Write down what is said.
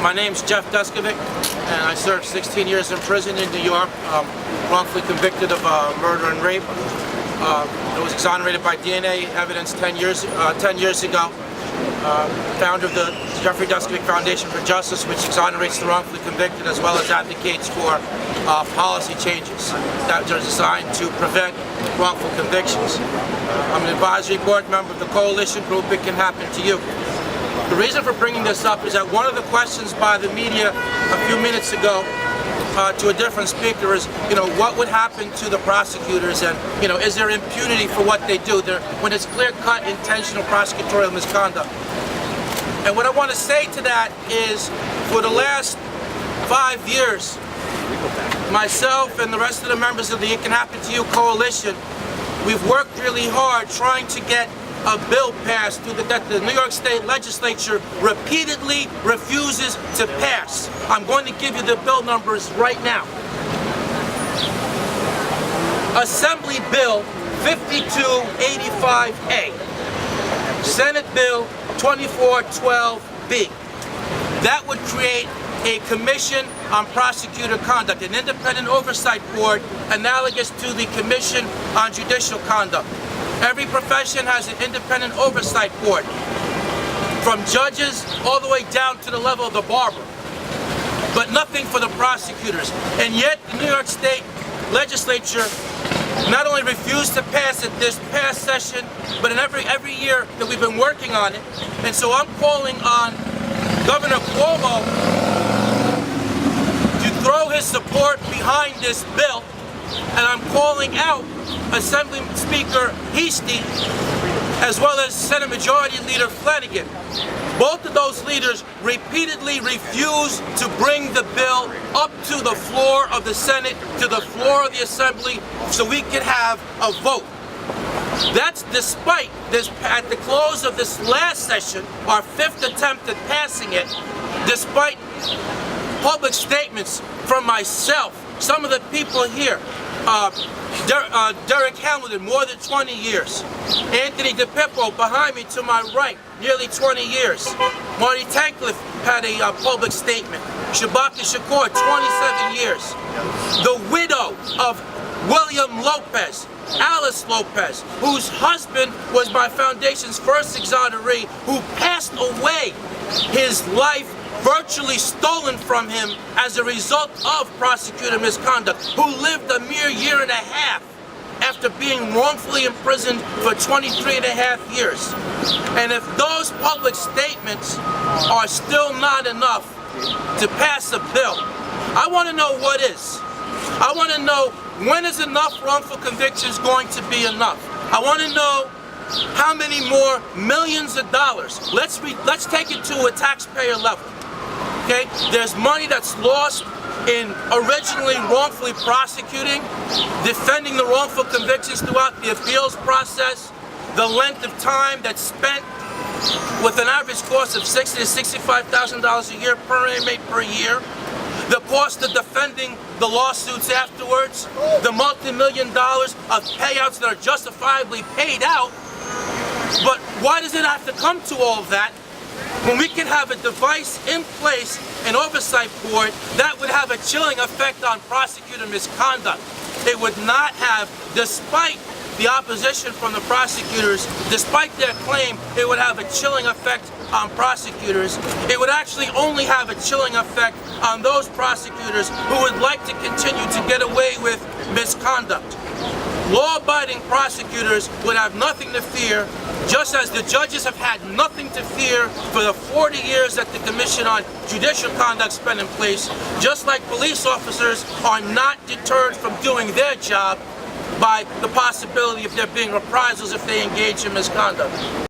My name's Jeff Duskovic, and I served 16 years in prison in New York, wrongfully convicted of murder and rape. I was exonerated by DNA evidence 10 years ago. Founder of the Jeffrey Duskovic Foundation for Justice, which exonerates the wrongfully convicted as well as advocates for policy changes that are designed to prevent wrongful convictions. I'm an advisory board member of the coalition group It Can Happen to You. The reason for bringing this up is that one of the questions by the media a few minutes ago to a different speaker is, what would happen to the prosecutors, and, is there impunity for what they do when it's clear-cut intentional prosecutorial misconduct? And what I want to say to that is, for the last 5 years, myself and the rest of the members of the It Can Happen to You coalition, we've worked really hard trying to get a bill passed that the New York State Legislature repeatedly refuses to pass. I'm going to give you the bill numbers right now. Assembly Bill 5285A, Senate Bill 2412B. That would create a commission on prosecutor conduct, an independent oversight board analogous to the Commission on Judicial Conduct. Every profession has an independent oversight board, from judges all the way down to the level of the barber, but nothing for the prosecutors. And yet the New York State Legislature not only refused to pass it this past session, but in every year that we've been working on it. And so I'm calling on Governor Cuomo to throw his support behind this bill, and I'm calling out Assembly Speaker Heastie as well as Senate Majority Leader Flanagan. Both of those leaders repeatedly refuse to bring the bill up to the floor of the Senate, to the floor of the Assembly, so we can have a vote. That's despite this, at the close of this last session, our 5th attempt at passing it, despite public statements from myself, some of the people here, Derek Hamilton, more than 20 years. Anthony DePippo, behind me to my right, nearly 20 years. Marty Tankliff had a public statement. Shabaka Shakur, 27 years. The widow of William Lopez, Alice Lopez, whose husband was my foundation's first exoneree, who passed away, his life virtually stolen from him as a result of prosecutor misconduct, who lived a mere year and a half after being wrongfully imprisoned for 23 and a half years. And if those public statements are still not enough to pass a bill, I want to know what is. I want to know, when is enough wrongful convictions going to be enough? I want to know how many more millions of dollars. Let's take it to a taxpayer level. Okay? There's money that's lost in originally wrongfully prosecuting, defending the wrongful convictions throughout the appeals process, the length of time that's spent with an average cost of $60,000 to $65,000 a year per inmate per year, the cost of defending the lawsuits afterwards, the multi-million dollars of payouts that are justifiably paid out. But why does it have to come to all of that when we can have a device in place, an oversight board, that would have a chilling effect on prosecutor misconduct? It would not have, despite the opposition from the prosecutors, despite their claim, it would have a chilling effect on prosecutors. It would actually only have a chilling effect on those prosecutors who would like to continue to get away with misconduct. Law-abiding prosecutors would have nothing to fear, just as the judges have had nothing to fear for the 40 years that the Commission on Judicial Conduct's been in place, just like police officers are not deterred from doing their job by the possibility of there being reprisals if they engage in misconduct.